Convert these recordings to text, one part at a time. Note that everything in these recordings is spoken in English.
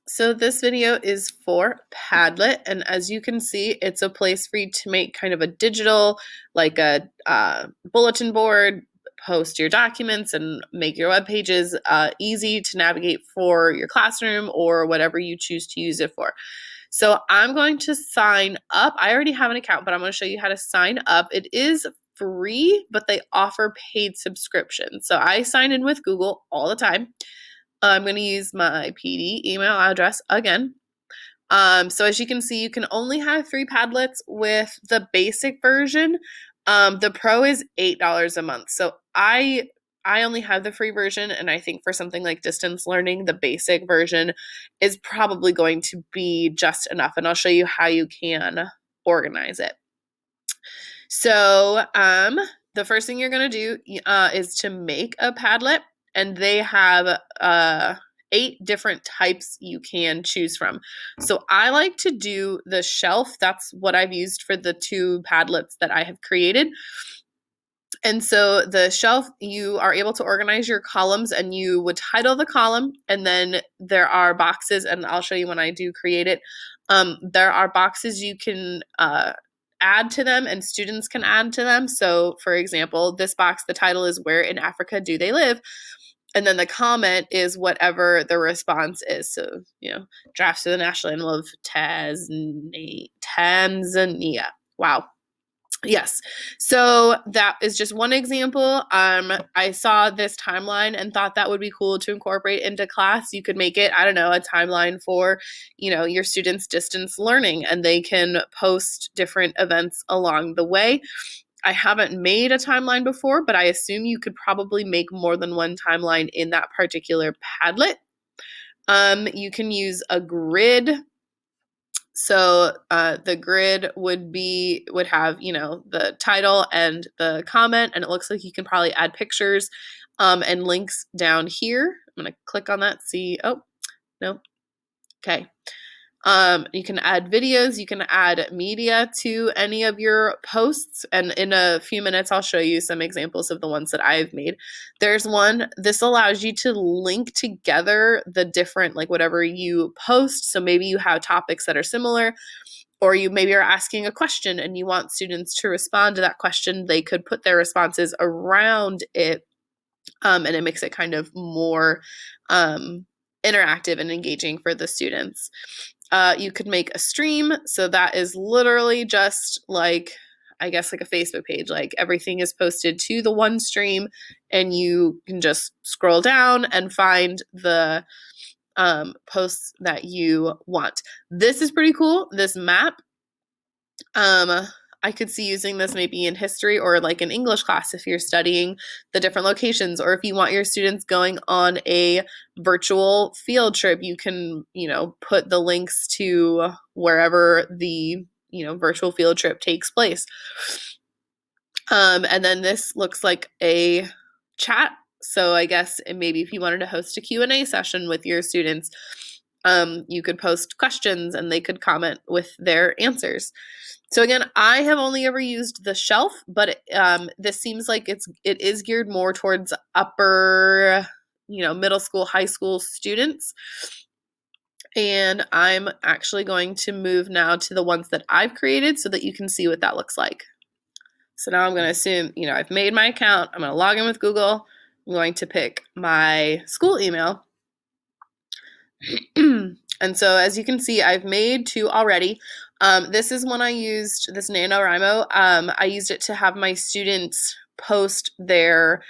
So this video is for Padlet, and as you can see, it's a place for you to make kind of a digital, like a bulletin board, post your documents, and make your web pages easy to navigate for your classroom or whatever you choose to use it for. So I'm going to sign up. I already have an account, but I'm going to show you how to sign up. It is free, but they offer paid subscriptions. So I sign in with Google all the time. I'm going to use my PD email address again. So as you can see, you can only have 3 Padlets with the basic version. The Pro is $8 a month. So I only have the free version, and I think for something like distance learning, the basic version is probably going to be just enough. And I'll show you how you can organize it. So the first thing you're going to do is to make a Padlet. And they have 8 different types you can choose from. So I like to do the shelf. That's what I've used for the 2 Padlets that I have created. And so the shelf, you are able to organize your columns, and you would title the column, and then there are boxes, and I'll show you when I do create it. There are boxes you can add to them, and students can add to them. So for example, this box, the title is "Where in Africa Do They Live?" And then the comment is whatever the response is. So, drafts to the national animal of Tanzania. Wow. Yes. So that is just one example. I saw this timeline and thought that would be cool to incorporate into class. You could make it, I don't know, a timeline for, your students' distance learning, and they can post different events along the way. I haven't made a timeline before, but I assume you could probably make more than one timeline in that particular Padlet. You can use a grid. So the grid would have, the title and the comment, and it looks like you can probably add pictures and links down here. I'm going to click on that, see, oh, no, okay. You can add videos, you can add media to any of your posts, and in a few minutes I'll show you some examples of the ones that I've made. There's one, this allows you to link together the different, like whatever you post. So maybe you have topics that are similar, or you maybe are asking a question and you want students to respond to that question. They could put their responses around it, and it makes it kind of more interactive and engaging for the students. You could make a stream. So that is literally just like, I guess, like a Facebook page. Like everything is posted to the one stream, and you can just scroll down and find the posts that you want. This is pretty cool, this map. I could see using this maybe in history or like in English class if you're studying the different locations, or if you want your students going on a virtual field trip, you can, put the links to wherever the, virtual field trip takes place. And then this looks like a chat. So I guess maybe if you wanted to host a Q&A session with your students, you could post questions and they could comment with their answers. So again, I have only ever used the shelf, but this seems like it is geared more towards upper, middle school, high school students. And I'm actually going to move now to the ones that I've created so that you can see what that looks like. So now I'm going to assume, I've made my account. I'm going to log in with Google. I'm going to pick my school email. And so as you can see, I've made 2 already. This is one I used, this NaNoWriMo. I used it to have my students post their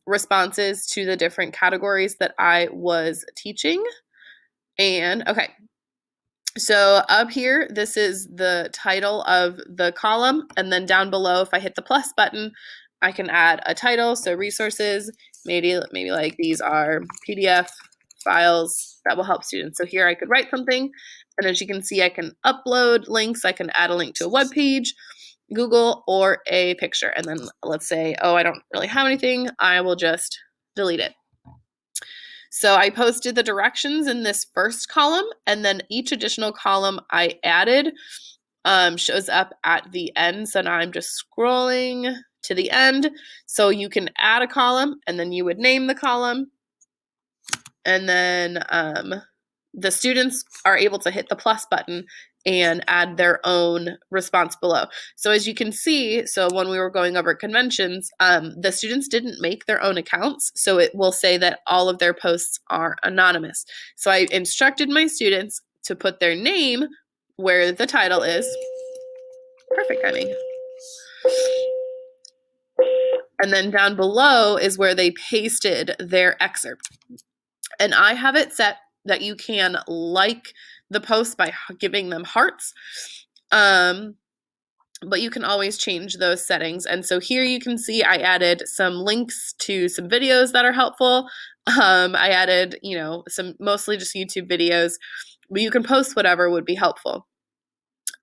responses to the different categories that I was teaching. And okay, so up here, this is the title of the column. And then down below, if I hit the plus button, I can add a title. So resources, maybe like these are PDF files that will help students. So here I could write something, and as you can see, I can upload links. I can add a link to a web page, Google, or a picture. And then let's say, oh, I don't really have anything. I will just delete it. So I posted the directions in this first column, and then each additional column I added shows up at the end. So now I'm just scrolling to the end. So you can add a column, and then you would name the column. And then the students are able to hit the plus button and add their own response below. So as you can see, so when we were going over conventions, the students didn't make their own accounts. So it will say that all of their posts are anonymous. So I instructed my students to put their name where the title is. Perfect timing. And then down below is where they pasted their excerpt. And I have it set that you can like the post by giving them hearts. But you can always change those settings. And so here you can see I added some links to some videos that are helpful. I added, some mostly just YouTube videos, but you can post whatever would be helpful.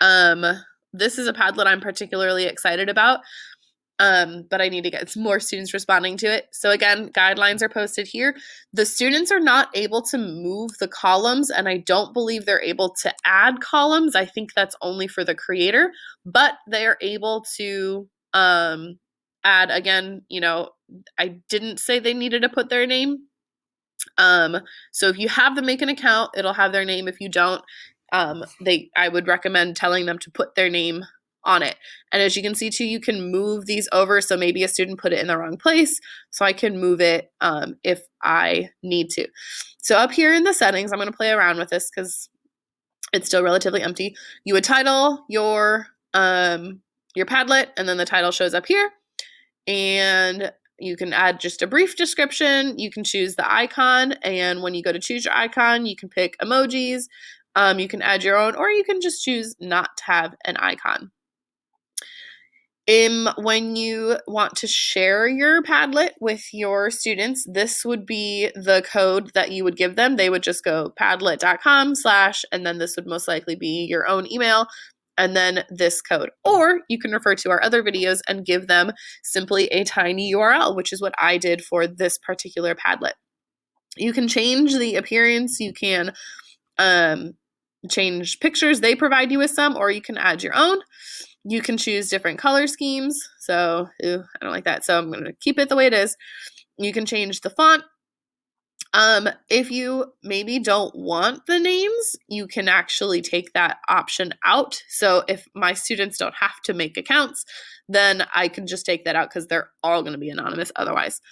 This is a Padlet I'm particularly excited about. But I need to get some more students responding to it. So again, guidelines are posted here. The students are not able to move the columns, and I don't believe they're able to add columns. I think that's only for the creator, but they are able to add, again, I didn't say they needed to put their name. So if you have them make an account, it'll have their name. If you don't, I would recommend telling them to put their name on it. And as you can see too, you can move these over. So maybe a student put it in the wrong place. So I can move it if I need to. So up here in the settings, I'm going to play around with this because it's still relatively empty. You would title your Padlet, and then the title shows up here. And you can add just a brief description. You can choose the icon. And when you go to choose your icon, you can pick emojis. You can add your own, or you can just choose not to have an icon. When you want to share your Padlet with your students, this would be the code that you would give them. They would just go padlet.com/ and then this would most likely be your own email and then this code. Or you can refer to our other videos and give them simply a tiny URL, which is what I did for this particular Padlet. You can change the appearance. You can change pictures. They provide you with some, or you can add your own. You can choose different color schemes. So, I don't like that. So I'm going to keep it the way it is. You can change the font. If you maybe don't want the names, you can actually take that option out. So if my students don't have to make accounts, then I can just take that out because they're all going to be anonymous otherwise.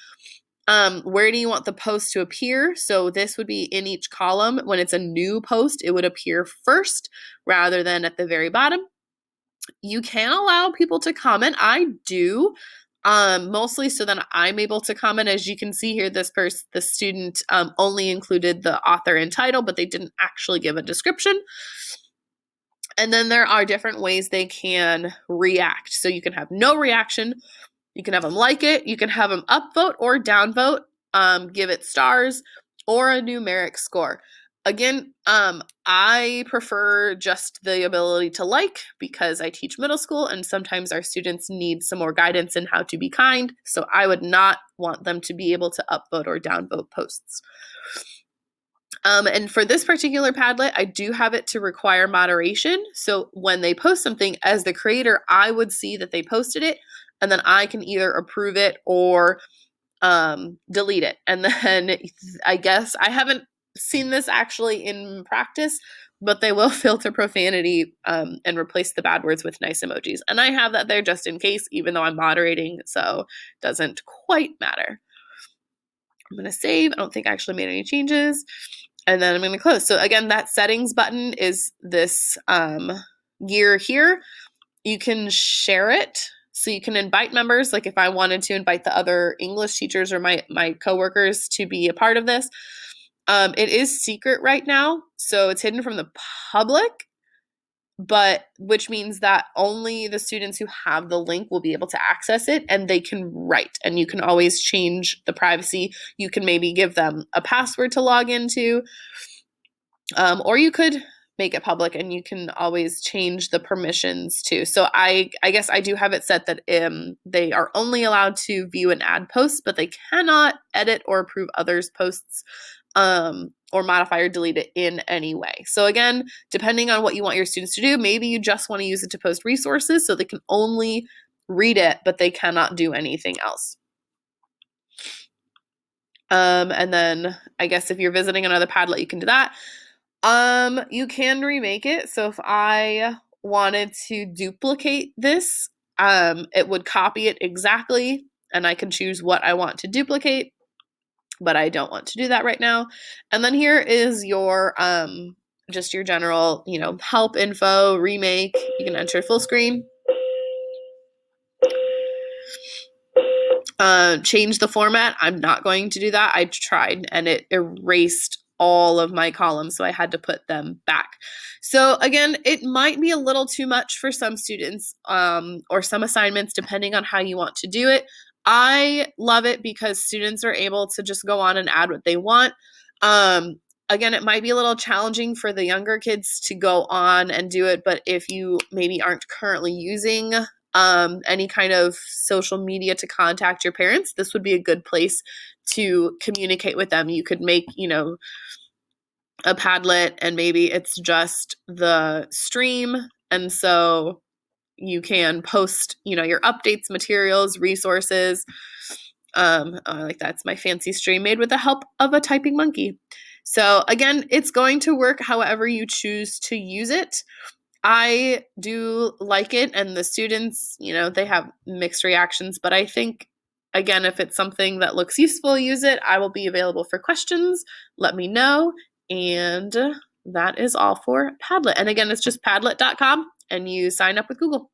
Where do you want the post to appear? So this would be in each column. When it's a new post, it would appear first rather than at the very bottom. You can allow people to comment. I do, mostly so that I'm able to comment. As you can see here, the student only included the author and title, but they didn't actually give a description. And then there are different ways they can react. So you can have no reaction. You can have them like it. You can have them upvote or downvote, give it stars, or a numeric score. Again, I prefer just the ability to like because I teach middle school and sometimes our students need some more guidance in how to be kind. So I would not want them to be able to upvote or downvote posts. And for this particular Padlet, I do have it to require moderation. So when they post something, as the creator, I would see that they posted it, and then I can either approve it or delete it. And then I guess I haven't seen this actually in practice, but they will filter profanity and replace the bad words with nice emojis. And I have that there just in case, even though I'm moderating, so it doesn't quite matter. I'm going to save. I don't think I actually made any changes. And then I'm going to close. So again, that settings button is this gear here. You can share it. So you can invite members. Like if I wanted to invite the other English teachers or my coworkers to be a part of this. It is secret right now. So it's hidden from the public, but which means that only the students who have the link will be able to access it and they can write, and you can always change the privacy. You can maybe give them a password to log into, or you could make it public and you can always change the permissions too. So I guess I do have it set that they are only allowed to view and add posts, but they cannot edit or approve others' posts or modify or delete it in any way. So again, depending on what you want your students to do, maybe you just want to use it to post resources so they can only read it, but they cannot do anything else. And then I guess if you're visiting another Padlet, you can do that. You can remake it. So if I wanted to duplicate this, it would copy it exactly, and I can choose what I want to duplicate, but I don't want to do that right now. And then here is your just your general, help info, remake. You can enter full screen. Change the format. I'm not going to do that. I tried and it erased all of my columns, so I had to put them back. So again, it might be a little too much for some students or some assignments, depending on how you want to do it. I love it because students are able to just go on and add what they want. Again, it might be a little challenging for the younger kids to go on and do it, but if you maybe aren't currently using any kind of social media to contact your parents, this would be a good place to communicate with them. You could make, a Padlet and maybe it's just the stream. And so you can post, your updates, materials, resources. Like that's my fancy stream made with the help of a typing monkey. So again, it's going to work however you choose to use it. I do like it, and the students, they have mixed reactions, but I think, again, if it's something that looks useful, use it. I will be available for questions. Let me know. And that is all for Padlet. And again, it's just padlet.com, and you sign up with Google.